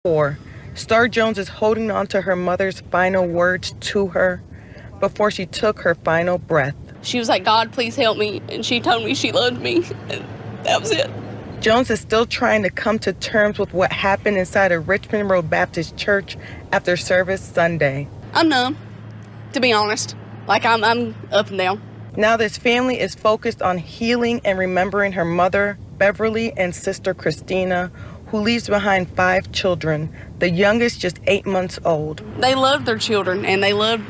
4. Star Jones is holding on to her mother's final words to her before she took her final breath. She was like, "God, please help me," and she told me she loved me, and that was it. Jones is still trying to come to terms with what happened inside a Richmond Road Baptist church after service Sunday. I'm numb, to be honest. Like, I'm up and down. Now this family is focused on healing and remembering her mother, Beverly, and sister Christina, who leaves behind 5 children, the youngest just 8 months old. They loved their children, and they loved,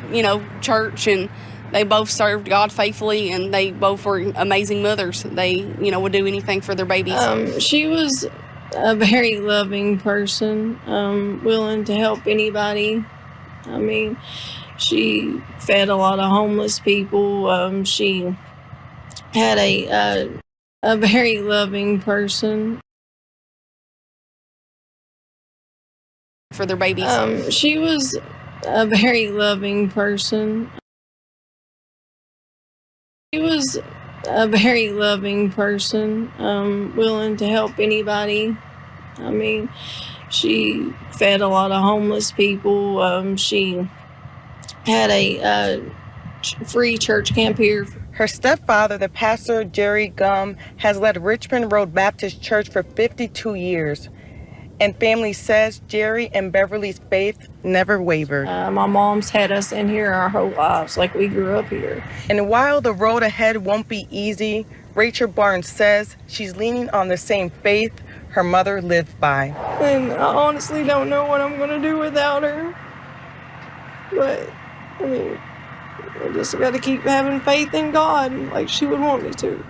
church, and they both served God faithfully, and they both were amazing mothers. They, would do anything for their babies. She was a very loving person, willing to help anybody. I mean, she fed a lot of homeless people. She had a very loving person. For their babies. She was a very loving person. She was a very loving person, willing to help anybody. I mean, she fed a lot of homeless people. She had a free church camp here. Her stepfather, the pastor Jerry Gum, has led Richmond Road Baptist Church for 52 years. And family says Jerry and Beverly's faith never wavered. My mom's had us in here our whole lives, like we grew up here. And while the road ahead won't be easy, Rachel Barnes says she's leaning on the same faith her mother lived by. And I honestly don't know what I'm going to do without her. But, I mean, I just got to keep having faith in God like she would want me to.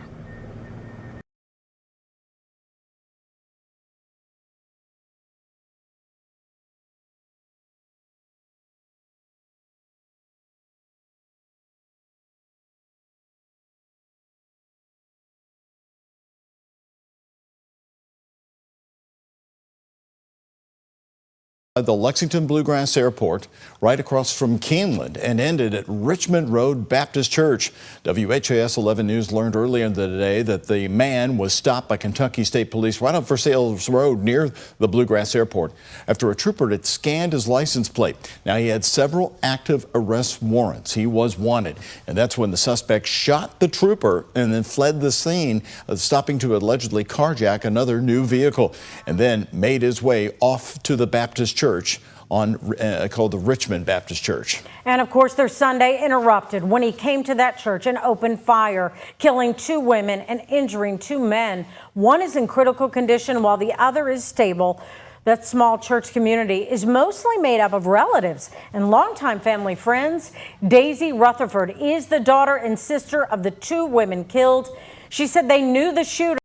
The Lexington Bluegrass Airport, right across from Keeneland, and ended at Richmond Road Baptist Church. WHAS 11 News learned earlier in the day that the man was stopped by Kentucky State Police right on Versailles Road near the Bluegrass Airport after a trooper had scanned his license plate. Now, he had several active arrest warrants. He was wanted, and that's when the suspect shot the trooper and then fled the scene, stopping to allegedly carjack another new vehicle, and then made his way off to the Baptist Church called the Richmond Baptist Church. And of course, their Sunday interrupted when he came to that church and opened fire, killing 2 women and injuring 2 men. One is in critical condition while the other is stable. That small church community is mostly made up of relatives and longtime family friends. Daisy Rutherford is the daughter and sister of the 2 women killed. She said they knew the shooter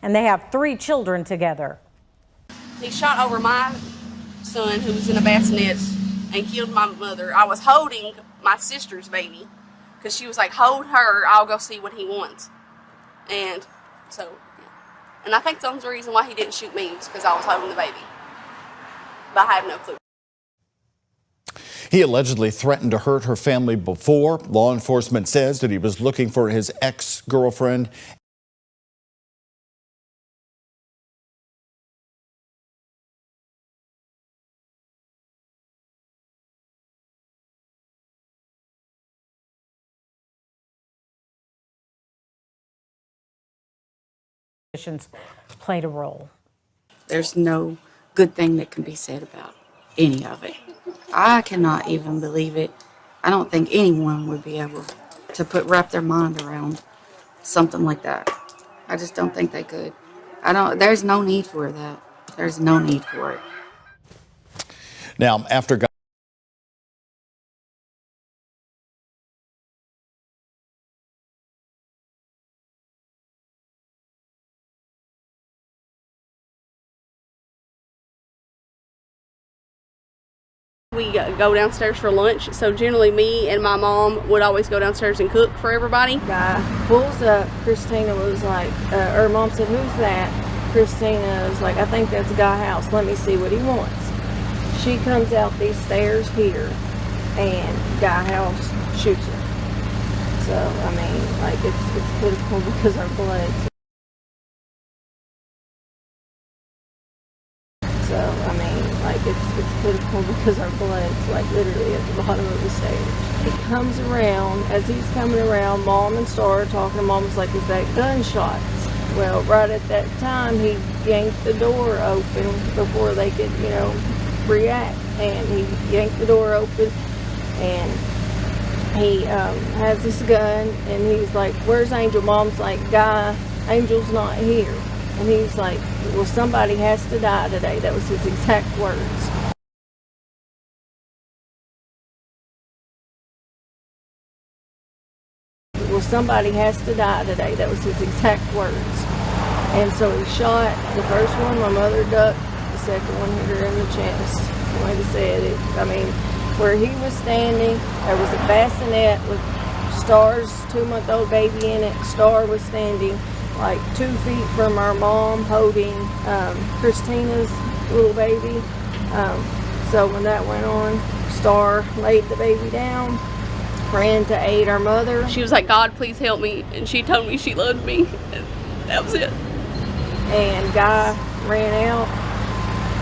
and they have 3 children together. He shot over my son, who was in a bassinet, and killed my mother. I was holding my sister's baby because she was like, "Hold her, I'll go see what he wants." And so, and I think the only reason why he didn't shoot me was because I was holding the baby. But I have no clue. He allegedly threatened to hurt her family before. Law enforcement says that he was looking for his ex-girlfriend. Played a role. There's no good thing that can be said about any of it. I cannot even believe it. I don't think anyone would be able to wrap their mind around something like that. I just don't think they could. There's no need for that. There's no need for it. Now, after We go downstairs for lunch, so generally me and my mom would always go downstairs and cook for everybody. Guy pulls up. Christina was like, her mom said, "Who's that?" Christina was like, "I think that's Guy House. Let me see what he wants." She comes out these stairs here, and Guy House shoots her. So, I mean, like, it's pitiful because our blood. So, I mean, it's pitiful because our blood's like literally at the bottom of the stairs. He comes around, as he's coming around, Mom and Star are talking to Mom, was like, is that gunshots? Well, right at that time, he yanked the door open before they could, react. And he yanked the door open, and he has this gun, and he's like, where's Angel? Mom's like, Guy, Angel's not here. And he's like, well, somebody has to die today. That was his exact words. Well, somebody has to die today. That was his exact words. And so he shot the first one, my mother ducked, the second one hit her in the chest. Like I said, where he was standing, there was a bassinet with Star's 2-month-old baby in it. Star was standing like 2 feet from our mom holding Christina's little baby. So when that went on, Star laid the baby down, ran to aid our mother. She was like, God, please help me. And she told me she loved me. And that was it. And Guy ran out.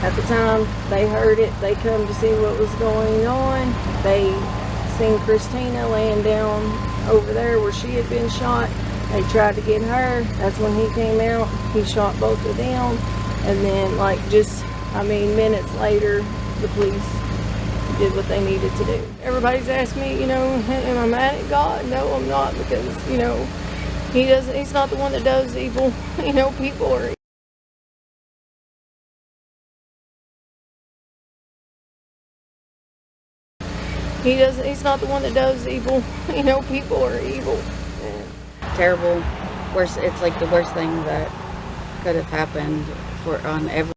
At the time they heard it, they come to see what was going on. They seen Christina laying down over there where she had been shot. They tried to get her. That's when he came out. He shot both of them. And then minutes later, the police did what they needed to do. Everybody's asked me, am I mad at God? No, I'm not, because, he's not the one that does evil. People are he's not the one that does evil. People are evil. Terrible. Worst. It's like the worst thing that could have happened on every.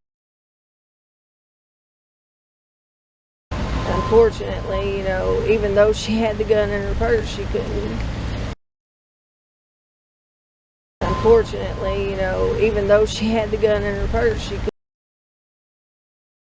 Unfortunately, even though she had the gun in her purse, she couldn't. Unfortunately, even though she had the gun in her purse, she couldn't.